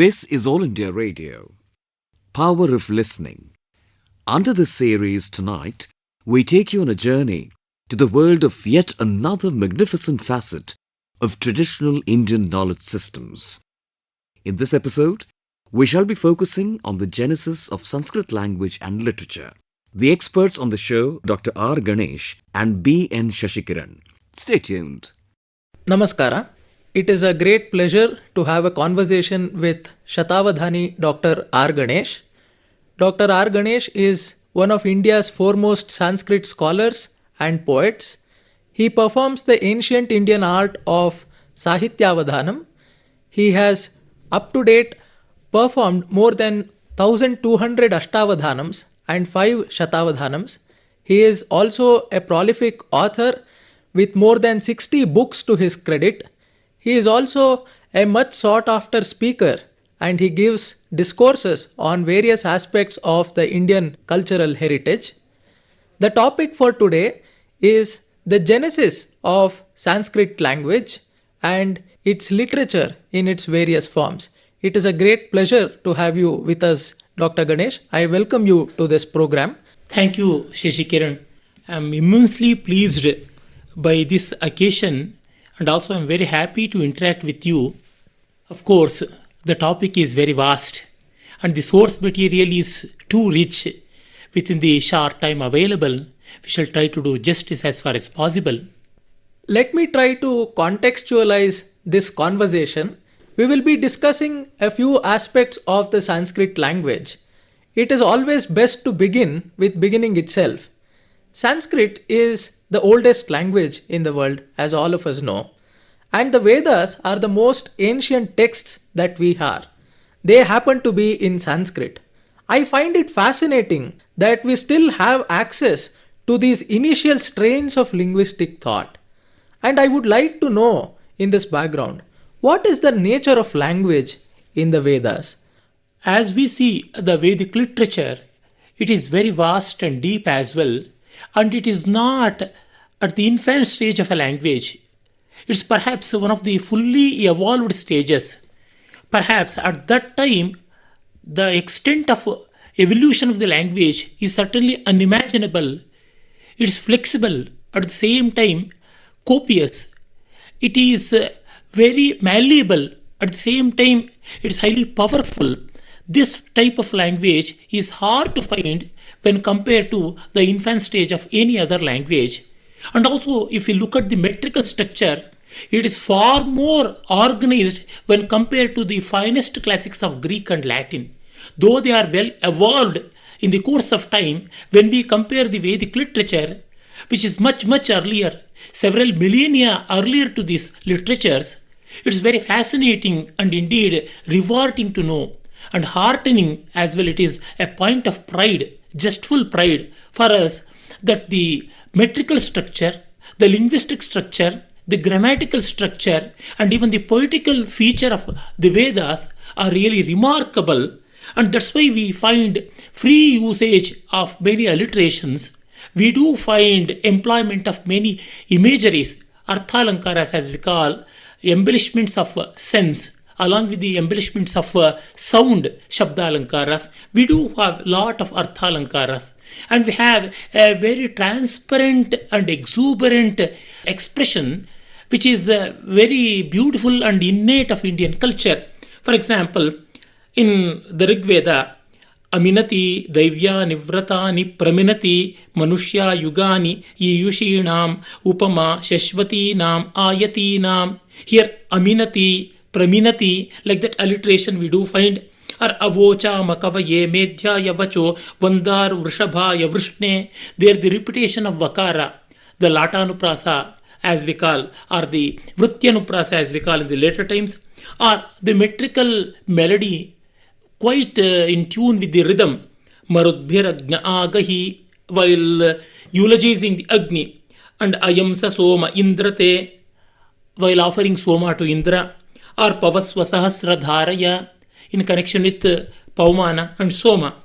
This is All India Radio, Power of Listening. Under this series tonight, we take you on a journey to the world of yet another magnificent facet of traditional Indian knowledge systems. In this episode, we shall be focusing on the genesis of Sanskrit language and literature. The experts on the show, Dr. R. Ganesh and B. N. Shashikiran. Stay tuned. Namaskara. It is a great pleasure to have a conversation with Shatavadhani Dr. R. Ganesh. Dr. R. Ganesh is one of India's foremost Sanskrit scholars and poets. He performs the ancient Indian art of Sahityavadhanam. He has up to date performed more than 1200 Ashtavadhanams and 5 Shatavadhanams. He is also a prolific author with more than 60 books to his credit. He is also a much sought after speaker and he gives discourses on various aspects of the Indian cultural heritage. The topic for today is the genesis of Sanskrit language and its literature in its various forms. It is a great pleasure to have you with us, Dr. Ganesh. I welcome you to this program. Thank you, Shashikiran. I am immensely pleased by this occasion and also I am very happy to interact with you. Of course, the topic is very vast and the source material is too rich. Within the short time available, we shall try to do justice as far as possible. Let me try to contextualize this conversation. We will be discussing a few aspects of the Sanskrit language. It is always best to begin with beginning itself. Sanskrit is the oldest language in the world, as all of us know. And the Vedas are the most ancient texts that we have. They happen to be in Sanskrit. I find it fascinating that we still have access to these initial strains of linguistic thought. And I would like to know in this background, what is the nature of language in the Vedas? As we see the Vedic literature, it is very vast and deep as well, and it is not at the infant stage of a language. It's perhaps one of the fully evolved stages. Perhaps at that time, the extent of evolution of the language is certainly unimaginable. It's flexible, at the same time copious. It is very malleable, at the same time it's highly powerful. This type of language is hard to find when compared to the infant stage of any other language. And also, if you look at the metrical structure, it is far more organized when compared to the finest classics of Greek and Latin. Though they are well evolved in the course of time, when we compare the Vedic literature, which is much, much earlier, several millennia earlier to these literatures, it's very fascinating and indeed rewarding to know, and heartening as well. It is a point of pride, jestful pride for us, that the metrical structure, the linguistic structure, the grammatical structure, and even the poetical feature of the Vedas are really remarkable. And that's why we find free usage of many alliterations. We do find employment of many imageries, arthalankaras as we call, embellishments of sense, along with the embellishments of sound, shabdalankaras. We do have a lot of arthalankaras. And we have a very transparent and exuberant expression, which is very beautiful and innate of Indian culture. For example, in the Rig Veda, Aminati Daivya Nivratani Praminati Manushya Yugani Yushinam Upama Shashwati Nam Ayati Nam. Here Aminati, Praminati, like that alliteration we do find. Or avocha makavaye medhya yavacho vandar vrishabha yavrishne. There the repetition of vakara, the latanuprasa as we call, or the vrutyanuprasa as we call in the later times, or the metrical melody quite in tune with the rhythm. Marudbhiragna agahi, while eulogizing the Agni, and ayamsa soma indrate, while offering soma to Indra, or pavasva sahasradharaya, in connection with Paumana and Soma.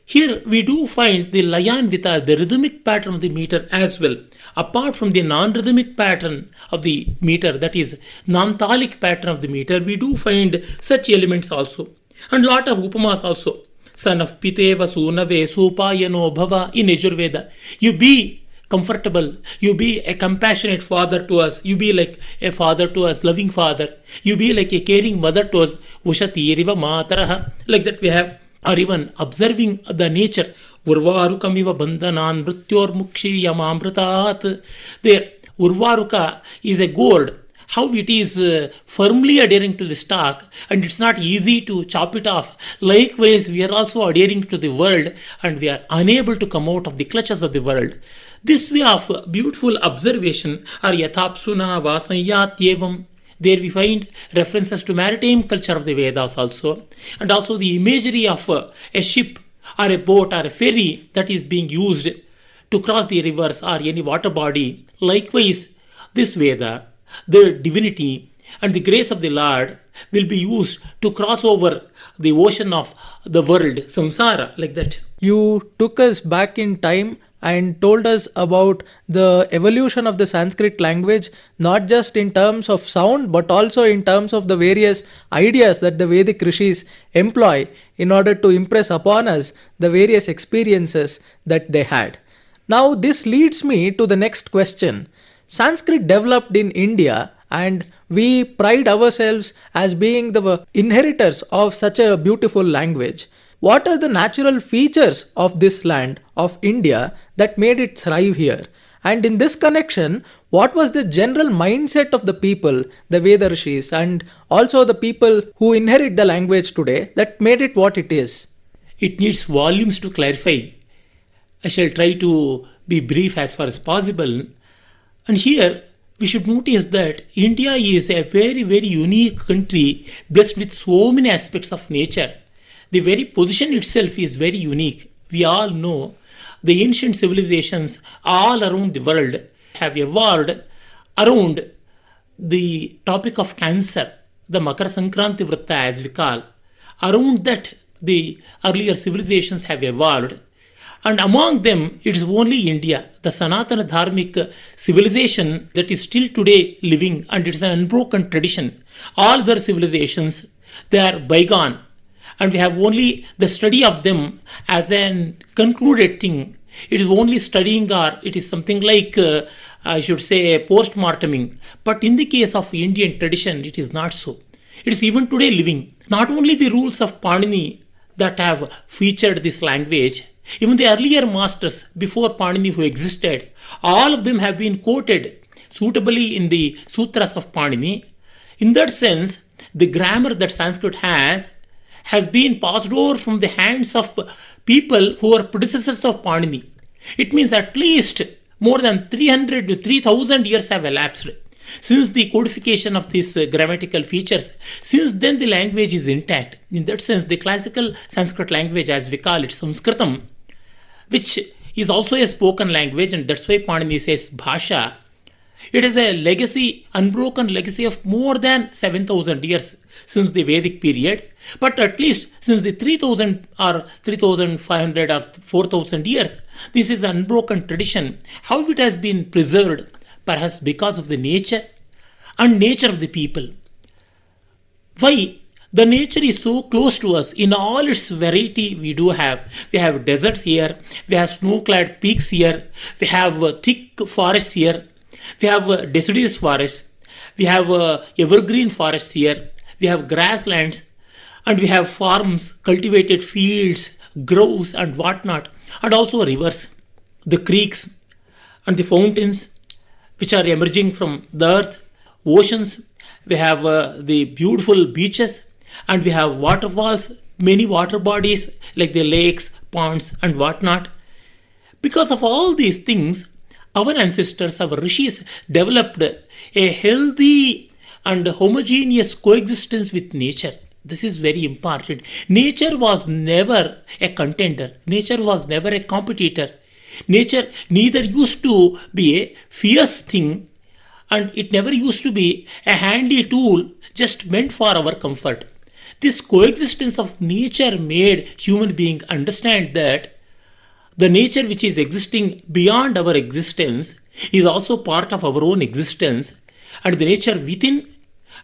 Here we do find the Layanvita, the rhythmic pattern of the meter as well. Apart from the non-rhythmic pattern of the meter, that is non-thalic pattern of the meter, we do find such elements also. And lot of upamas also. Son of Piteva Sunave Supayano Bhava in Yajurveda. You be comfortable. You be a compassionate father to us. You be like a father to us, loving father. You be like a caring mother to us. Ushatiriva Mataraha. Like that we have. Or even observing the nature. Urvarukamiva Bandhanan Mrityor Mukshi Yamamritat. There, Urvaruka is a gourd. How it is firmly adhering to the stalk, and it's not easy to chop it off. Likewise, we are also adhering to the world, and we are unable to come out of the clutches of the world. This way of beautiful observation are Yathapsuna Vasanyatyevam. There we find references to maritime culture of the Vedas also, and also the imagery of a ship or a boat or a ferry that is being used to cross the rivers or any water body. Likewise, this Veda, the divinity and the grace of the Lord will be used to cross over the ocean of the world, samsara, like that. You took us back in time and told us about the evolution of the Sanskrit language, not just in terms of sound, but also in terms of the various ideas that the Vedic rishis employ in order to impress upon us the various experiences that they had. Now, this leads me to the next question. Sanskrit developed in India, and we pride ourselves as being the inheritors of such a beautiful language. What are the natural features of this land, of India, that made it thrive here? And in this connection, what was the general mindset of the people, the Veda Rishis, and also the people who inherit the language today that made it what it is? It needs volumes to clarify. I shall try to be brief as far as possible. And here we should notice that India is a very, very unique country blessed with so many aspects of nature. The very position itself is very unique. We all know the ancient civilizations all around the world have evolved around the topic of Cancer, the Makar Sankranti Vritta as we call. Around that, the earlier civilizations have evolved. And among them, it is only India, the Sanatana Dharmic civilization that is still today living, and it is an unbroken tradition. All other civilizations, they are bygone, and we have only the study of them as an concluded thing. It is only studying, or it is something like, I should say, post-morteming. But in the case of Indian tradition, it is not so. It is even today living. Not only the rules of Panini that have featured this language, even the earlier masters before Panini who existed, all of them have been quoted suitably in the sutras of Panini. In that sense, the grammar that Sanskrit has been passed over from the hands of people who are predecessors of Panini. It means at least more than 300 to 3000 years have elapsed since the codification of these grammatical features. Since then, the language is intact. In that sense, the classical Sanskrit language, as we call it, Sanskritam, which is also a spoken language, and that's why Panini says Bhasha. It is a legacy, unbroken legacy of more than 7,000 years since the Vedic period, but at least since the 3,000 or 3,500 or 4,000 years, this is an unbroken tradition. How it has been preserved, perhaps because of the nature of the people. Why? The nature is so close to us in all its variety we do have. We have deserts here, we have snow-clad peaks here, we have thick forests here, we have deciduous forests, we have evergreen forests here, we have grasslands, and we have farms, cultivated fields, groves and whatnot, and also rivers, the creeks and the fountains which are emerging from the earth, oceans, we have the beautiful beaches, and we have waterfalls, many water bodies like the lakes, ponds and whatnot. Because of all these things, our ancestors, our rishis, developed a healthy and homogeneous coexistence with nature. This is very important. Nature was never a contender. Nature was never a competitor. Nature neither used to be a fierce thing, and it never used to be a handy tool just meant for our comfort. This coexistence of nature made human being understand that the nature which is existing beyond our existence is also part of our own existence, and the nature within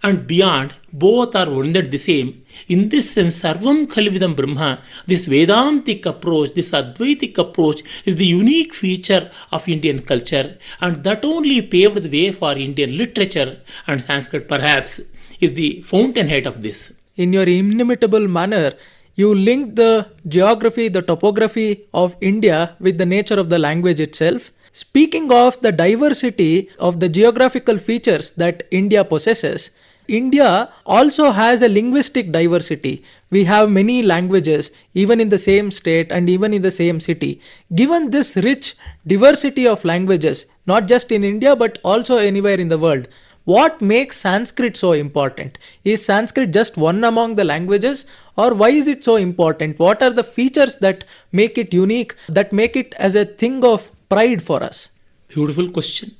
and beyond, both are one and the same. In this sense, Sarvam Khalvidam Brahma, this Vedantic approach, this Advaitic approach is the unique feature of Indian culture, and that only paved the way for Indian literature, and Sanskrit perhaps is the fountainhead of this. In your inimitable manner, you link the geography, the topography of India with the nature of the language itself. Speaking of the diversity of the geographical features that India possesses, India also has a linguistic diversity. We have many languages, even in the same state and even in the same city. Given this rich diversity of languages, not just in India but also anywhere in the world, what makes Sanskrit so important? Is Sanskrit just one among the languages, or why is it so important? What are the features that make it unique, that make it as a thing of pride for us? Beautiful question.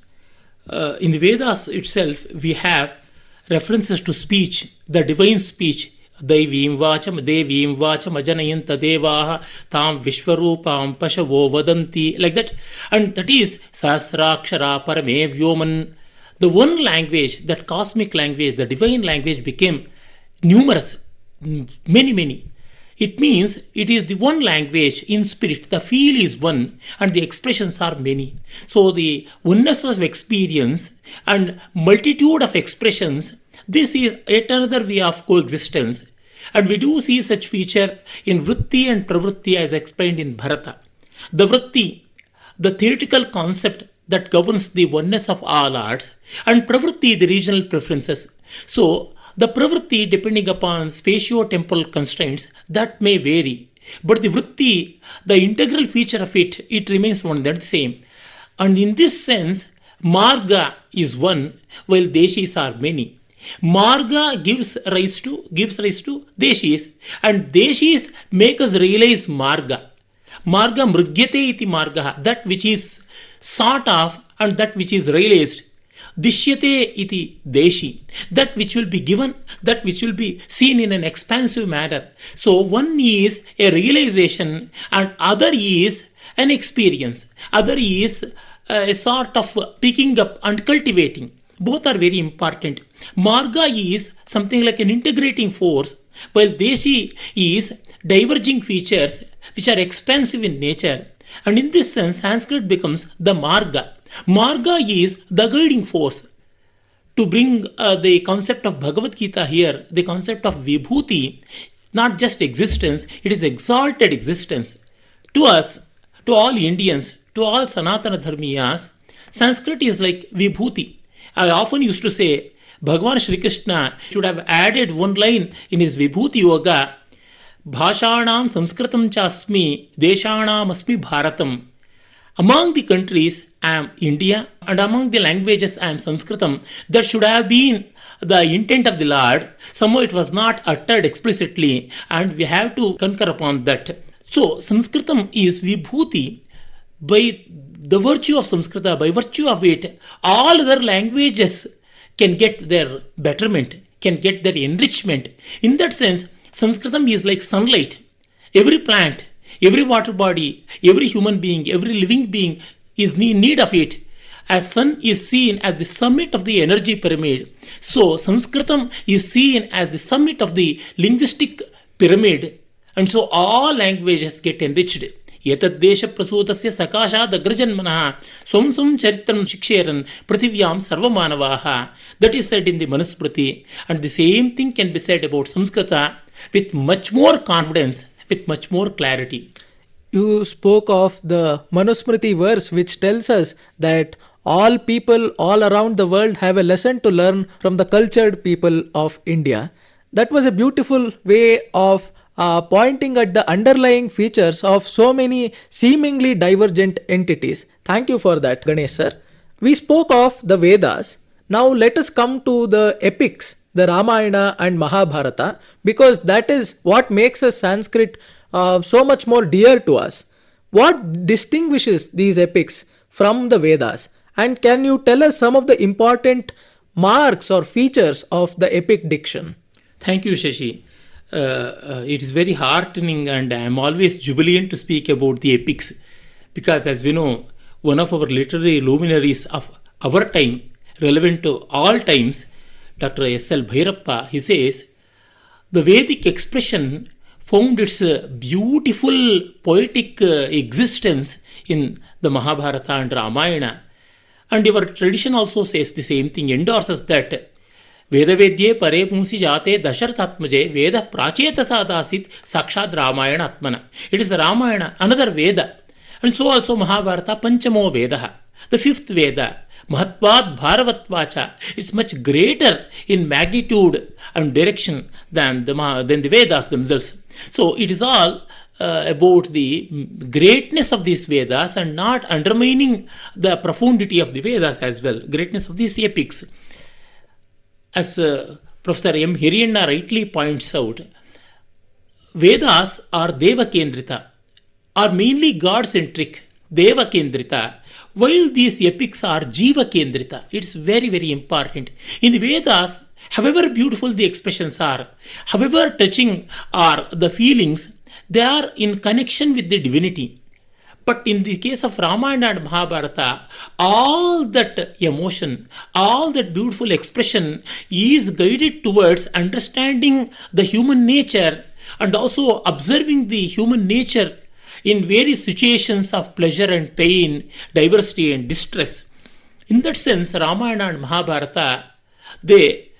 In the Vedas itself, we have references to speech, the divine speech. Daivim vacham ajanayanta devaha tam vishwarupam pashavo vadanti, like that. And that is sasrakshara parame vyoman. The one language, that cosmic language, the divine language became numerous, many. It means it is the one language in spirit. The feel is one and the expressions are many. So the oneness of experience and multitude of expressions, this is yet another way of coexistence. And we do see such feature in Vritti and Pravritti as explained in Bharata. The Vritti, the theoretical concept that governs the oneness of all arts, and Pravritti, the regional preferences. So, the Pravritti, depending upon spatio-temporal constraints, that may vary. But the Vritti, the integral feature of it, it remains one and the same. And in this sense, Marga is one, while Deshis are many. Marga gives rise to Deshis, and Deshis make us realize Marga. Marga mrigyate iti marga, that which is sought of and that which is realized. Dishyate iti deshi, that which will be given, that which will be seen in an expansive manner. So one is a realization and other is an experience. Other is a sort of picking up and cultivating. Both are very important. Marga is something like an integrating force, while Deshi is diverging features which are expansive in nature. And in this sense, Sanskrit becomes the Marga. Marga is the guiding force. To bring the concept of Bhagavad Gita here, the concept of Vibhuti, not just existence, it is exalted existence. To us, to all Indians, to all Sanatana Dharmiyas, Sanskrit is like Vibhuti. I often used to say, Bhagavan Shri Krishna should have added one line in his Vibhuti Yoga, Bhashanam Sanskritam Chasmi Deshanam Asmi Bharatam. Among the countries, I am India, and among the languages, I am Sanskritam. That should have been the intent of the Lord. Somehow it was not uttered explicitly, and we have to concur upon that. So, Sanskritam is Vibhuti. By the virtue of Sanskrita, by virtue of it, all other languages can get their betterment, can get their enrichment. In that sense, Sanskritam is like sunlight. Every plant, every water body, every human being, every living being is in need of it. As sun is seen as the summit of the energy pyramid, so Sanskritam is seen as the summit of the linguistic pyramid, and so all languages get enriched. Yatad desha prasutasya sakashad agrajanmanaha swam swam charitram shiksheran prithivyam sarvamanavaha. That is said in the Manusmriti, and the same thing can be said about Sanskrita with much more confidence, with much more clarity. You spoke of the Manusmriti verse which tells us that all people all around the world have a lesson to learn from the cultured people of India. That was a beautiful way of pointing at the underlying features of so many seemingly divergent entities. Thank you for that, Ganesh sir. We spoke of the Vedas. Now let us come to the epics, the Ramayana and Mahabharata, because that is what makes us Sanskrit so much more dear to us. What distinguishes these epics from the Vedas? And can you tell us some of the important marks or features of the epic diction? Thank you, Shashi. It is very heartening, and I am always jubilant to speak about the epics, because as we know, one of our literary luminaries of our time, relevant to all times, Dr. S.L. Bhairappa, he says, the Vedic expression found its beautiful poetic existence in the Mahabharata and Ramayana. And our tradition also says the same thing, endorses that Vedavedye pare pumsi jate dasharathatmaje Veda prachetasa dasit sakshad Ramayana atmana. It is Ramayana, another Veda. And so also Mahabharata Panchamo Vedaha, the fifth Veda. Mahatvad Bharavatvacha is much greater in magnitude and direction than the Vedas themselves. So it is all about the greatness of these Vedas and not undermining the profundity of the Vedas as well, greatness of these epics. As Professor M. Hiriyanna rightly points out, Vedas are Deva-kendrita, are mainly God-centric, Deva-kendrita, while these epics are Jiva-kendrita. It's very, very important. In the Vedas, however beautiful the expressions are, however touching are the feelings, they are in connection with the divinity. But in the case of Ramayana and Mahabharata, all that emotion, all that beautiful expression is guided towards understanding the human nature and also observing the human nature in various situations of pleasure and pain, diversity and distress. In that sense, Ramayana and Mahabharata, they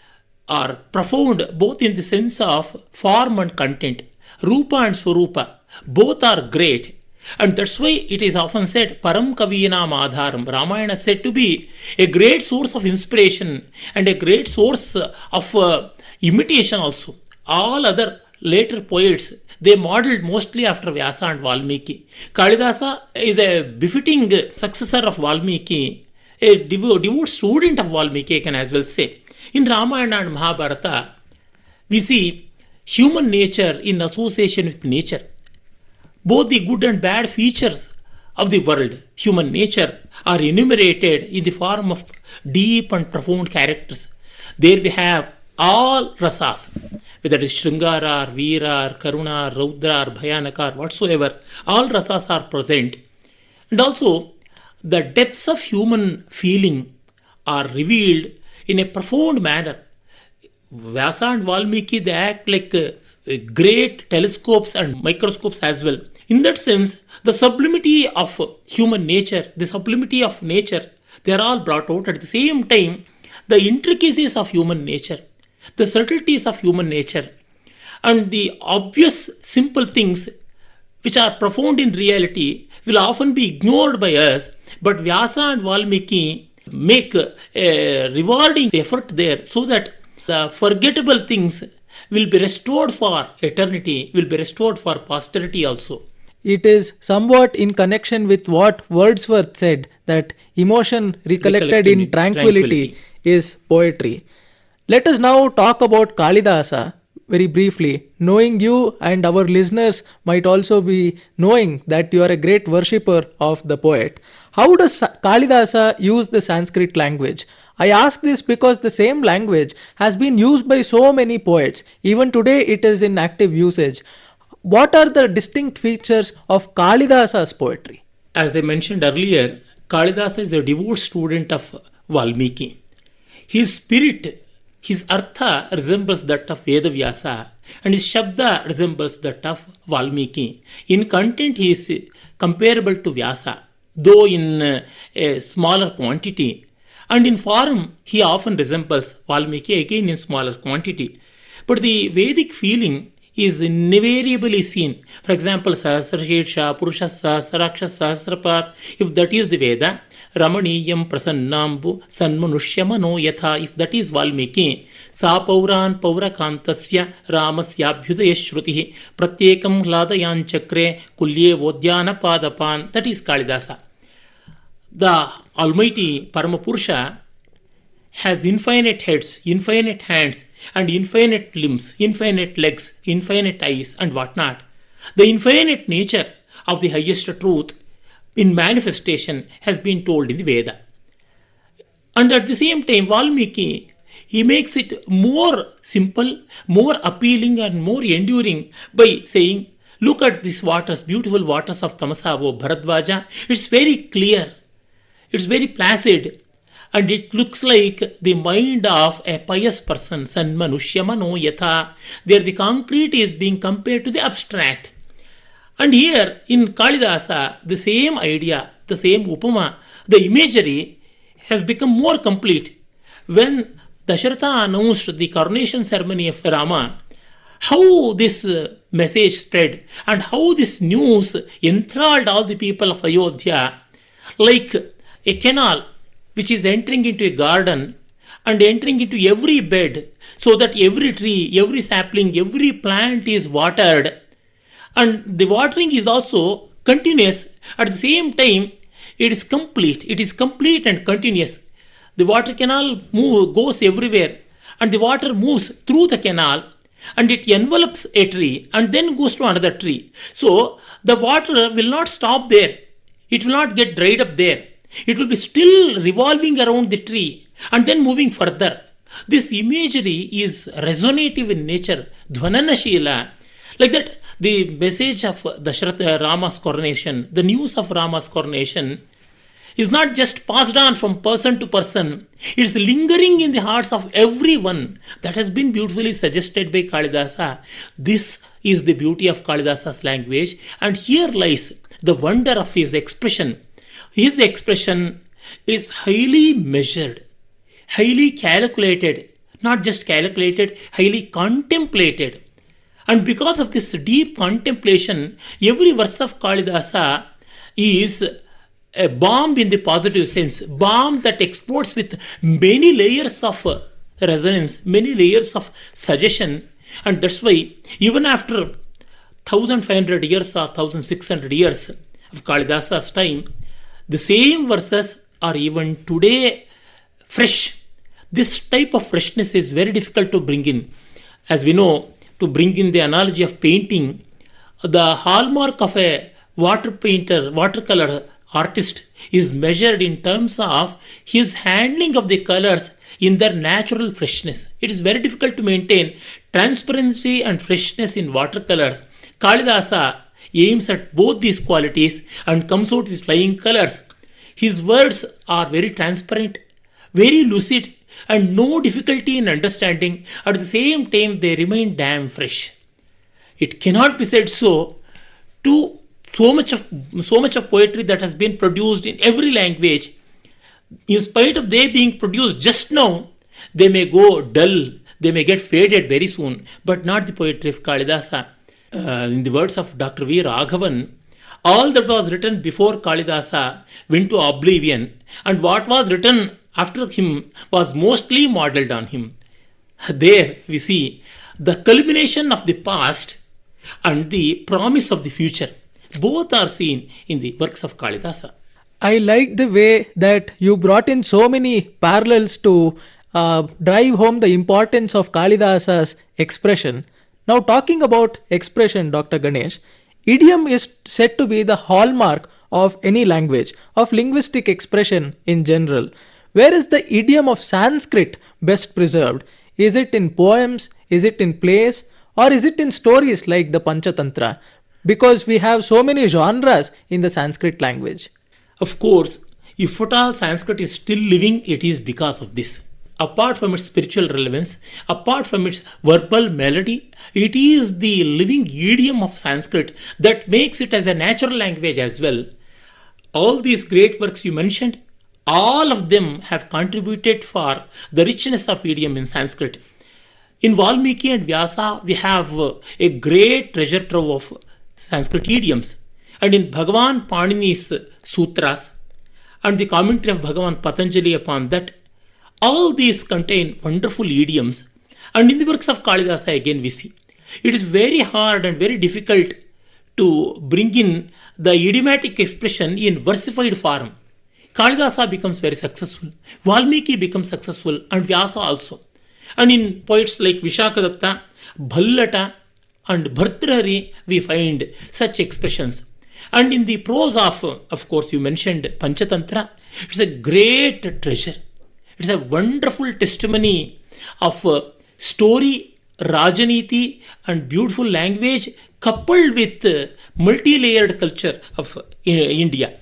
are profound both in the sense of form and content. Rupa and Swarupa, both are great. And that's why it is often said, Param Kavinam Adharam. Ramayana is said to be a great source of inspiration and a great source of imitation also. All other later poets, they modeled mostly after Vyasa and Valmiki. Kalidasa is a befitting successor of Valmiki, a devout student of Valmiki, I can as well say. In Ramayana and Mahabharata, we see human nature in association with nature. Both the good and bad features of the world, human nature, are enumerated in the form of deep and profound characters. There we have all rasas, whether it is Shringara, or Veera, or Karuna, or Raudra, or Bhayanaka, or whatsoever, all rasas are present. And also, the depths of human feeling are revealed in a profound manner. Vyasa and Valmiki, they act like great telescopes and microscopes as well. In that sense, the sublimity of human nature, the sublimity of nature, they are all brought out. At the same time, the intricacies of human nature, the subtleties of human nature, and the obvious simple things which are profound in reality will often be ignored by us, but Vyasa and Valmiki make a rewarding effort there so that the forgettable things will be restored for eternity, will be restored for posterity also. It is somewhat in connection with what Wordsworth said, that emotion recollected in tranquility is poetry. Let us now talk about Kalidasa very briefly. Knowing you and our listeners might also be knowing that you are a great worshipper of the poet. How does Kalidasa use the Sanskrit language? I ask this because the same language has been used by so many poets. Even today it is in active usage. What are the distinct features of Kalidasa's poetry? As I mentioned earlier, Kalidasa is a devout student of Valmiki. His spirit, his artha resembles that of Vedavyasa and his shabda resembles that of Valmiki. In content, he is comparable to Vyasa, though in a smaller quantity. And in form, he often resembles Valmiki, again in smaller quantity. But the Vedic feeling is invariably seen. For example, Sahasrashirsha, Purushasa, Sarakshas, Sahasrapat, if that is the Veda, Ramaniyam Prasannambu Sanmanushya Yatha, if that is Valmiki, Sa Pauran Paurakantasya Ramasya Abhyudaya Shrutihi, Pratyekam Hladayan Chakre Kulye Vodhyana Padapan, that is Kalidasa. The Almighty Paramapurusha has infinite heads, infinite hands, and infinite limbs, infinite legs, infinite eyes, and whatnot. The infinite nature of the highest truth in manifestation has been told in the Veda. And at the same time, Valmiki, he makes it more simple, more appealing, and more enduring by saying, look at these waters, beautiful waters of Tamasa, O Bharadwaja. It's very clear. It's very placid. and it looks like the mind of a pious person. San manushya mano yatha. There the concrete is being compared to the abstract. And here in Kalidasa, the same idea, the same upama, the imagery has become more complete. When Dasharatha announced the coronation ceremony of Rama, how this message spread and how this news enthralled all the people of Ayodhya, like a canal which is entering into a garden and entering into every bed, so that every tree, every sapling, every plant is watered, and the watering is also continuous. At the same time, it is complete and continuous. The water canal goes everywhere, and the water moves through the canal, and it envelops a tree and then goes to another tree. So the water will not stop there, it will not get dried up there, it will be still revolving around the tree and then moving further. This imagery is resonative in nature, dhvananashila. Like that, the message of Dasharatha Rama's coronation, the news of Rama's coronation, is not just passed on from person to person, it's lingering in the hearts of everyone. That has been beautifully suggested by Kalidasa. This is the beauty of Kalidasa's language, and here lies the wonder of his expression. His expression is highly measured, highly calculated, not just calculated, highly contemplated. And because of this deep contemplation, every verse of Kalidasa is a bomb in the positive sense, bomb that explodes with many layers of resonance, many layers of suggestion. And that's why even after 1500 years or 1600 years of Kalidasa's time, the same verses are even today fresh. This type of freshness is very difficult to bring in. As we know, to bring in the analogy of painting, the hallmark of a watercolor artist is measured in terms of his handling of the colors in their natural freshness. It is very difficult to maintain transparency and freshness in watercolors. Kalidasa aims at both these qualities and comes out with flying colors. His words are very transparent, very lucid, and no difficulty in understanding. At the same time, they remain damn fresh. It cannot be said so to so much of poetry that has been produced in every language. In spite of they being produced just now, they may go dull, they may get faded very soon, but not the poetry of Kalidasa. In the words of Dr. V. Raghavan, all that was written before Kalidasa went to oblivion, and what was written after him was mostly modelled on him. There we see the culmination of the past and the promise of the future. Both are seen in the works of Kalidasa. I like the way that you brought in so many parallels to drive home the importance of Kalidasa's expression. Now, talking about expression, Dr. Ganesh, idiom is said to be the hallmark of any language, of linguistic expression in general. Where is the idiom of Sanskrit best preserved? Is it in poems? Is it in plays? Or is it in stories like the Panchatantra? Because we have so many genres in the Sanskrit language. Of course, if at all Sanskrit is still living, it is because of this. Apart from its spiritual relevance, apart from its verbal melody, it is the living idiom of Sanskrit that makes it as a natural language as well. All these great works you mentioned, all of them have contributed for the richness of idiom in Sanskrit. In Valmiki and Vyasa, we have a great treasure trove of Sanskrit idioms. And in Bhagavan Panini's sutras and the commentary of Bhagavan Patanjali upon that, all these contain wonderful idioms. And in the works of Kalidasa again we see it is very hard and very difficult to bring in the idiomatic expression in versified form. Kalidasa becomes very successful, Valmiki becomes successful, and Vyasa also. And in poets like Vishakadatta, Bhallata, and Bhartrhari, we find such expressions. And in the prose of course, you mentioned Panchatantra, it's a great treasure. It's a wonderful testimony of story, Rajaniti, and beautiful language coupled with multi-layered culture of India.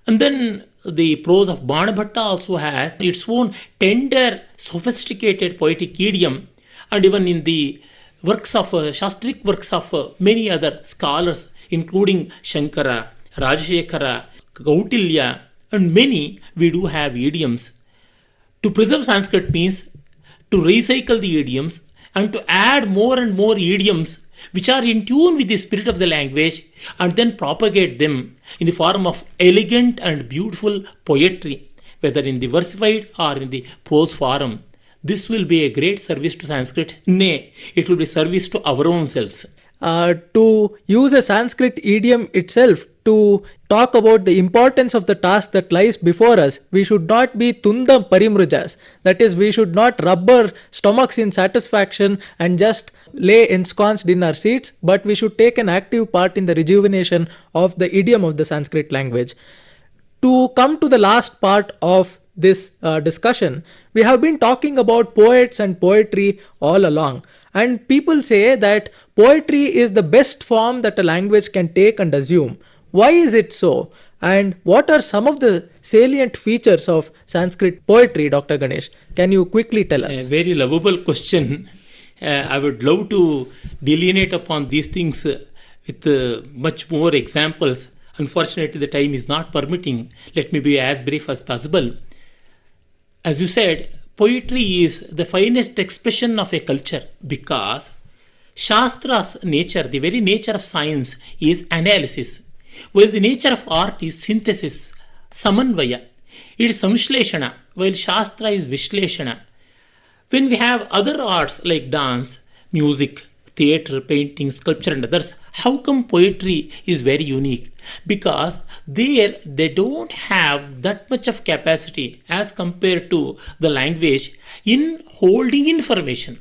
And then the prose of Banabhatta also has its own tender, sophisticated poetic idiom, and even in the works of Shastric works of many other scholars, including Shankara, Rajashekara, Kautilya, and many, we do have idioms. To preserve Sanskrit means to recycle the idioms and to add more and more idioms which are in tune with the spirit of the language and then propagate them in the form of elegant and beautiful poetry, whether in the versified or in the prose form. This will be a great service to Sanskrit. Nay, it will be service to our own selves. To use a Sanskrit idiom itself to talk about the importance of the task that lies before us, we should not be tundam parimrujas. That is, we should not rub our stomachs in satisfaction and just lay ensconced in our seats, but we should take an active part in the rejuvenation of the idiom of the Sanskrit language. To come to the last part of this discussion, we have been talking about poets and poetry all along. And people say that poetry is the best form that a language can take and assume. Why is it so? And what are some of the salient features of Sanskrit poetry, Dr. Ganesh? Can you quickly tell us? A very lovable question. I would love to delineate upon these things with much more examples. Unfortunately, the time is not permitting. Let me be as brief as possible. As you said, poetry is the finest expression of a culture because Shastra's nature, the very nature of science, is analysis, while the nature of art is synthesis, samanvaya. It is samshleshana, while Shastra is vishleshana. When we have other arts like dance, music, theatre, painting, sculpture, and others, how come poetry is very unique? Because there they don't have that much of capacity as compared to the language in holding information.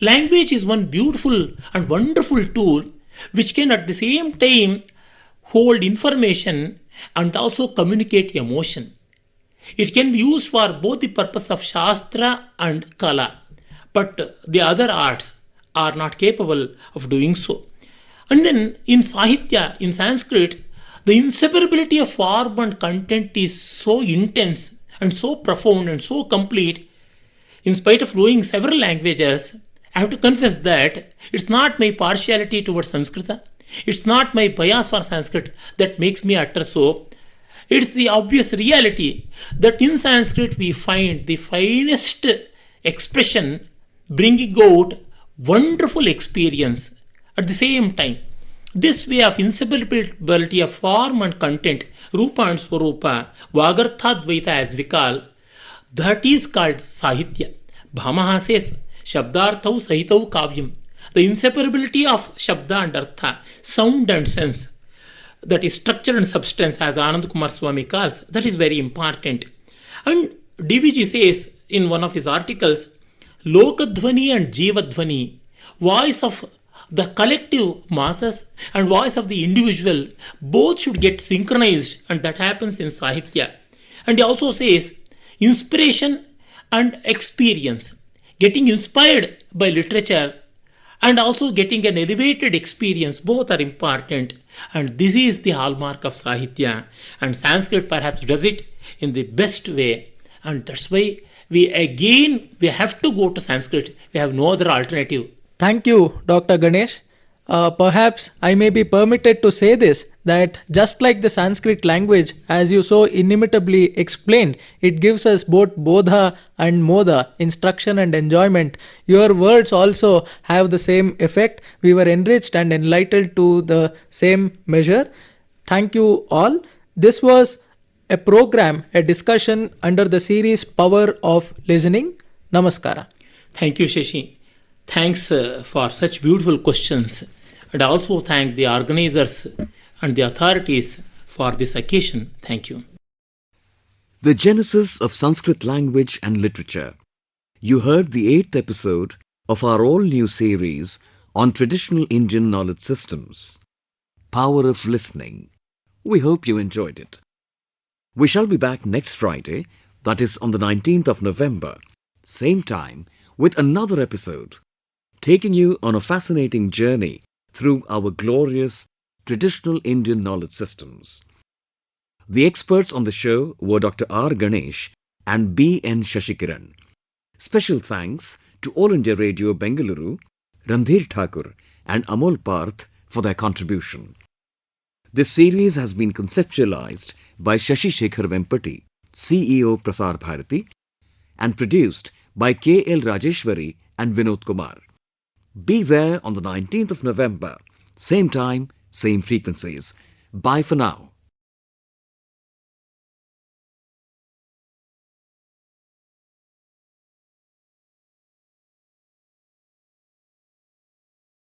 Language is one beautiful and wonderful tool which can at the same time hold information and also communicate emotion. It can be used for both the purpose of Shastra and Kala, but the other arts are not capable of doing so. And then in Sahitya, in Sanskrit, the inseparability of form and content is so intense and so profound and so complete. In spite of knowing several languages, I have to confess that it's not my partiality towards Sanskrit, it's not my bias for Sanskrit that makes me utter so. It's the obvious reality that in Sanskrit we find the finest expression bringing out wonderful experience at the same time. This way of inseparability of form and content, Rupa and Swarupa, Vagarthadvaita as we call, that is called Sahitya. Bhamaha says, Shabdarthau Sahitau Kavyam. The inseparability of Shabda and Artha, sound and sense, that is structure and substance, as Anand Kumar Swami calls, that is very important. And DVG says in one of his articles, Lokadhvani and Jivadhvani, voice of the collective masses and voice of the individual, both should get synchronized, and that happens in Sahitya. And he also says inspiration and experience, getting inspired by literature and also getting an elevated experience, both are important. And this is the hallmark of Sahitya, and Sanskrit perhaps does it in the best way. And that's why we have to go to Sanskrit. We have no other alternative. Thank you, Dr. Ganesh. Perhaps I may be permitted to say this, that just like the Sanskrit language, as you so inimitably explained, it gives us both bodha and moda, instruction and enjoyment. Your words also have the same effect. We were enriched and enlightened to the same measure. Thank you all. This was a program, a discussion under the series Power of Listening. Namaskara. Thank you, Shashi. Thanks for such beautiful questions. And I also thank the organizers and the authorities for this occasion. Thank you. The genesis of Sanskrit language and literature. You heard the 8th episode of our all-new series on traditional Indian knowledge systems. Power of Listening. We hope you enjoyed it. We shall be back next Friday, that is on the 19th of November, same time, with another episode, taking you on a fascinating journey through our glorious traditional Indian knowledge systems. The experts on the show were Dr. R. Ganesh and B. N. Shashikiran. Special thanks to All India Radio Bengaluru, Randhir Thakur and Amol Parth for their contribution. This series has been conceptualized by Shashi Shekhar Vempati, CEO Prasar Bharati, and produced by K. L. Rajeshwari and Vinod Kumar. Be there on the 19th of November, same time, same frequencies. Bye for now.